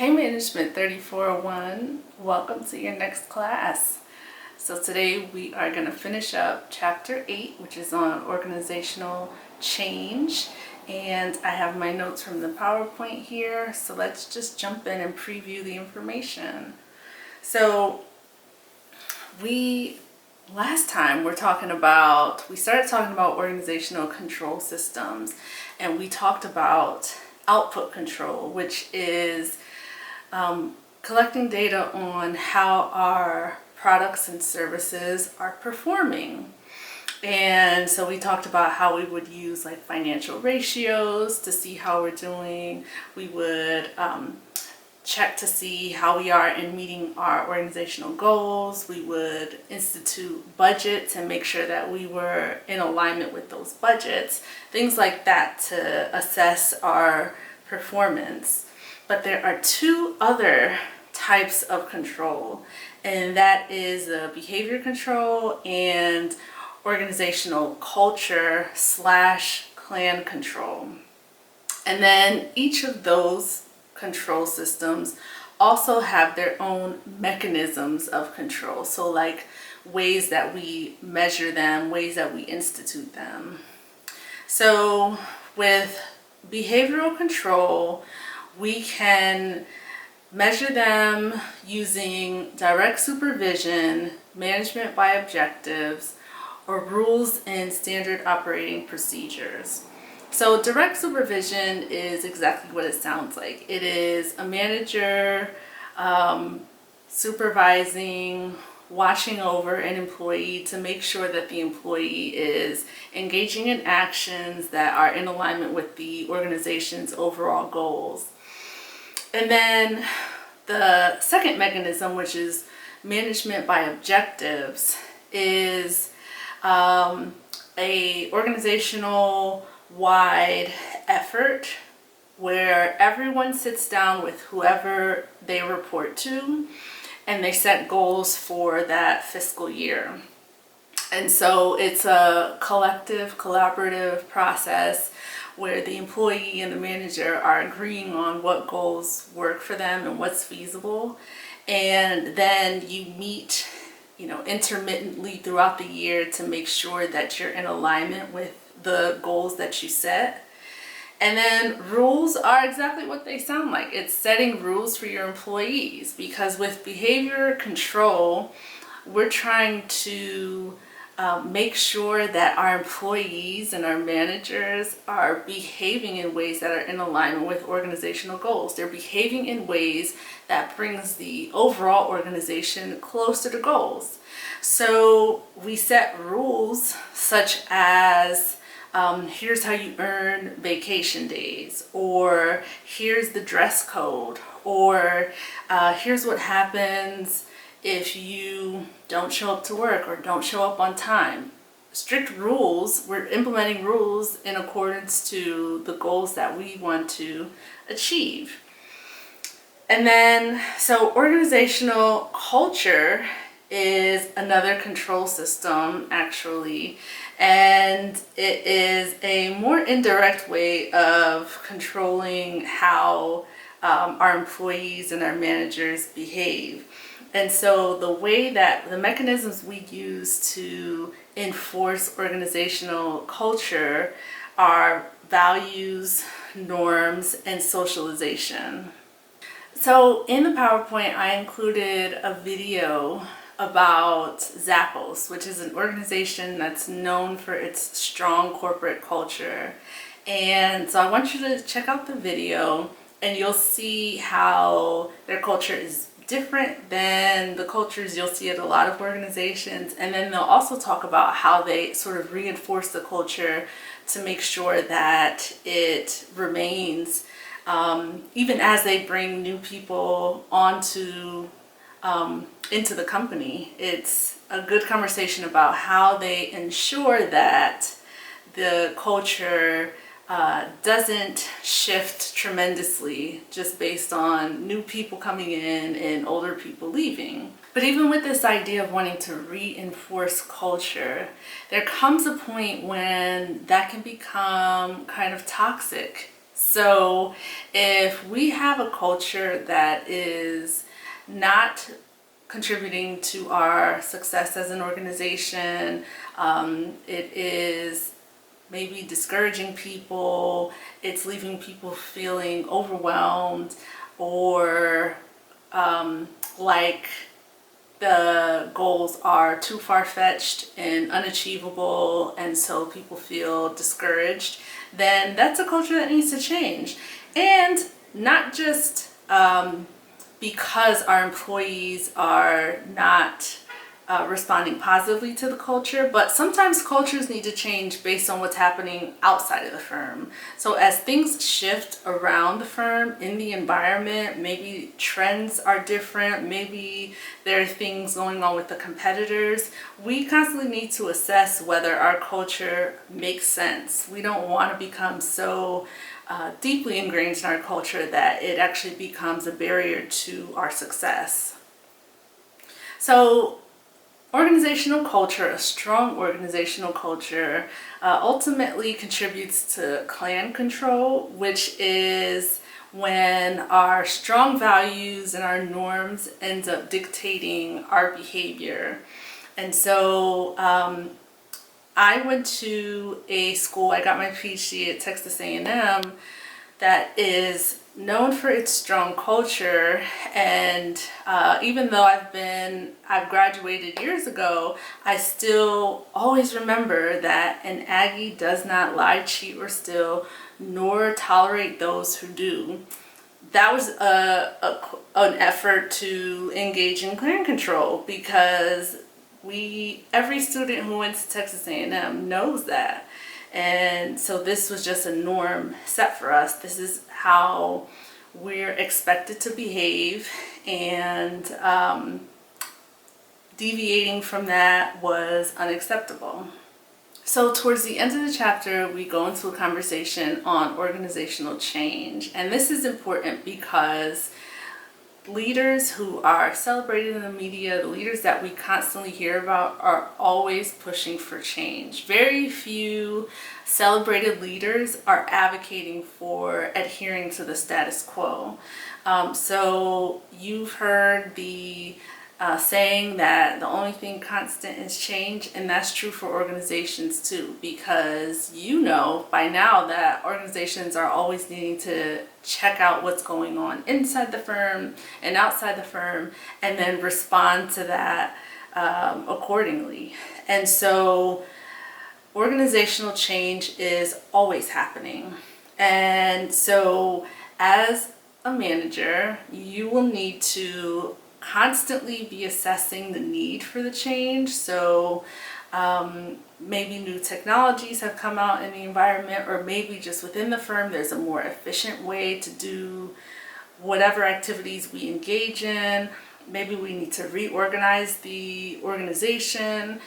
Hey Management 3401, welcome to your next class. So today we are going to finish up chapter 8, which is on organizational change, and I have my notes from the PowerPoint here, so let's just jump in and preview the information. So last time we started talking about organizational control systems, and we talked about output control, which is collecting data on how our products and services are performing. And so we talked about how we would use like financial ratios to see how we're doing. We would check to see how we are in meeting our organizational goals. We would institute budgets and make sure that we were in alignment with those budgets, things like that to assess our performance. But there are two other types of control, and that is behavior control and organizational culture / clan control. And then each of those control systems also have their own mechanisms of control. So like ways that we measure them, ways that we institute them. So with behavioral control, we can measure them using direct supervision, management by objectives, or rules and standard operating procedures. So direct supervision is exactly what it sounds like. It is a manager supervising, watching over an employee to make sure that the employee is engaging in actions that are in alignment with the organization's overall goals. And then the second mechanism, which is management by objectives, is a organizational wide effort where everyone sits down with whoever they report to and they set goals for that fiscal year. And so it's a collective, collaborative process where the employee and the manager are agreeing on what goals work for them and what's feasible. And then you meet, intermittently throughout the year to make sure that you're in alignment with the goals that you set. And then rules are exactly what they sound like. It's setting rules for your employees, because with behavior control, we're trying to make sure that our employees and our managers are behaving in ways that are in alignment with organizational goals. They're behaving in ways that brings the overall organization closer to goals. So we set rules such as here's how you earn vacation days, or here's the dress code, or here's what happens if you don't show up to work or don't show up on time. Strict rules. We're implementing rules in accordance to the goals that we want to achieve. And then, so organizational culture is another control system, actually, and it is a more indirect way of controlling how our employees and our managers behave. And so the mechanisms we use to enforce organizational culture are values, norms, and socialization. So in the PowerPoint, I included a video about Zappos, which is an organization that's known for its strong corporate culture. And so I want you to check out the video, and you'll see how their culture is different than the cultures you'll see at a lot of organizations. And then they'll also talk about how they sort of reinforce the culture to make sure that it remains, even as they bring new people into the company. It's a good conversation about how they ensure that the culture doesn't shift tremendously just based on new people coming in and older people leaving. But even with this idea of wanting to reinforce culture, there comes a point when that can become kind of toxic So if we have a culture that is not contributing to our success as an organization, it is maybe discouraging people, it's leaving people feeling overwhelmed, or like the goals are too far-fetched and unachievable, and so people feel discouraged, then that's a culture that needs to change. And not just because our employees are not responding positively to the culture, but sometimes cultures need to change based on what's happening outside of the firm. So as things shift around the firm in the environment, maybe trends are different, maybe there are things going on with the competitors, we constantly need to assess whether our culture makes sense. We don't want to become so deeply ingrained in our culture that it actually becomes a barrier to our success. So organizational culture, a strong organizational culture, ultimately contributes to clan control, which is when our strong values and our norms ends up dictating our behavior. And so I went to a school, I got my PhD at Texas A&M, that is known for its strong culture. And even though I've graduated years ago, I still always remember that an Aggie does not lie, cheat, or steal, nor tolerate those who do. That was an effort to engage in clan control, because every student who went to Texas A&M knows that. And so this was just a norm set for us. This is how we're expected to behave, and deviating from that was unacceptable. So towards the end of the chapter, we go into a conversation on organizational change. And this is important because leaders who are celebrated in the media, the leaders that we constantly hear about, are always pushing for change. Very few celebrated leaders are advocating for adhering to the status quo. So you've heard the saying that the only thing constant is change, and that's true for organizations too, because you know by now that organizations are always needing to check out what's going on inside the firm and outside the firm, and then respond to that accordingly. And so organizational change is always happening. And so as a manager, you will need to constantly be assessing the need for the change. So maybe new technologies have come out in the environment, or maybe just within the firm there's a more efficient way to do whatever activities we engage in. Maybe we need to reorganize the organization.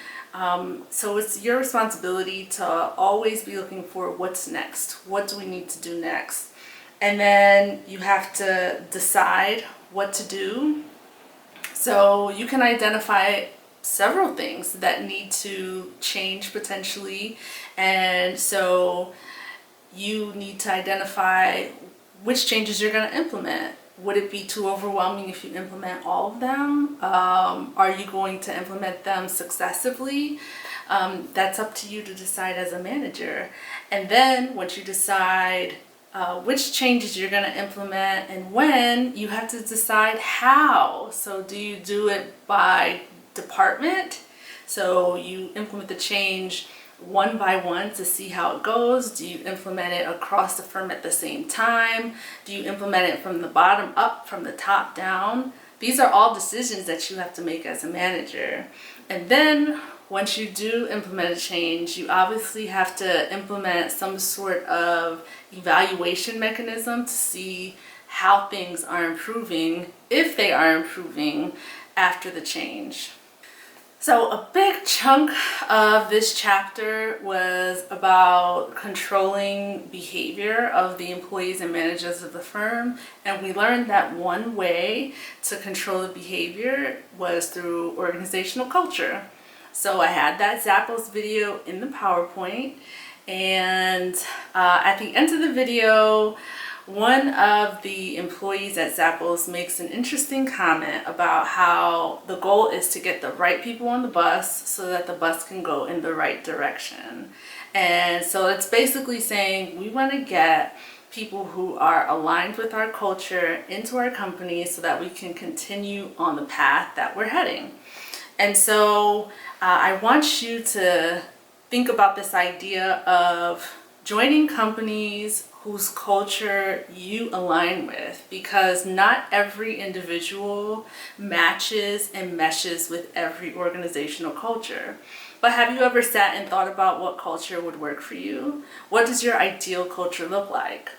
So it's your responsibility to always be looking for what's next. What do we need to do next? And then you have to decide what to do. So you can identify several things that need to change potentially. And so you need to identify which changes you're going to implement. Would it be too overwhelming if you implement all of them? Are you going to implement them successively? That's up to you to decide as a manager. And then once you decide which changes you're going to implement and when, you have to decide how. So do you do it by department? So you implement the change one by one to see how it goes. Do you implement it across the firm at the same time? Do you implement it from the bottom up, from the top down? These are all decisions that you have to make as a manager. And then once you do implement a change, you obviously have to implement some sort of evaluation mechanism to see how things are improving, if they are improving after the change. So a big chunk of this chapter was about controlling behavior of the employees and managers of the firm. And we learned that one way to control the behavior was through organizational culture. So I had that Zappos video in the PowerPoint, And at the end of the video, one of the employees at Zappos makes an interesting comment about how the goal is to get the right people on the bus so that the bus can go in the right direction. And so it's basically saying we want to get people who are aligned with our culture into our company so that we can continue on the path that we're heading. And so I want you to think about this idea of joining companies whose culture you align with, because not every individual matches and meshes with every organizational culture. But have you ever sat and thought about what culture would work for you? What does your ideal culture look like?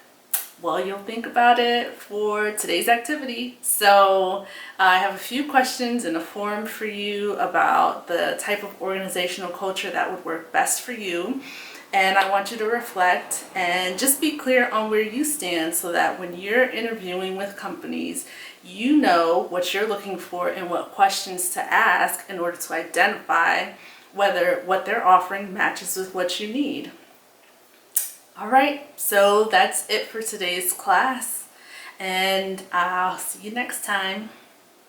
Well, you'll think about it for today's activity. So I have a few questions in a form for you about the type of organizational culture that would work best for you. And I want you to reflect and just be clear on where you stand so that when you're interviewing with companies, you know what you're looking for and what questions to ask in order to identify whether what they're offering matches with what you need. All right, so that's it for today's class, and I'll see you next time.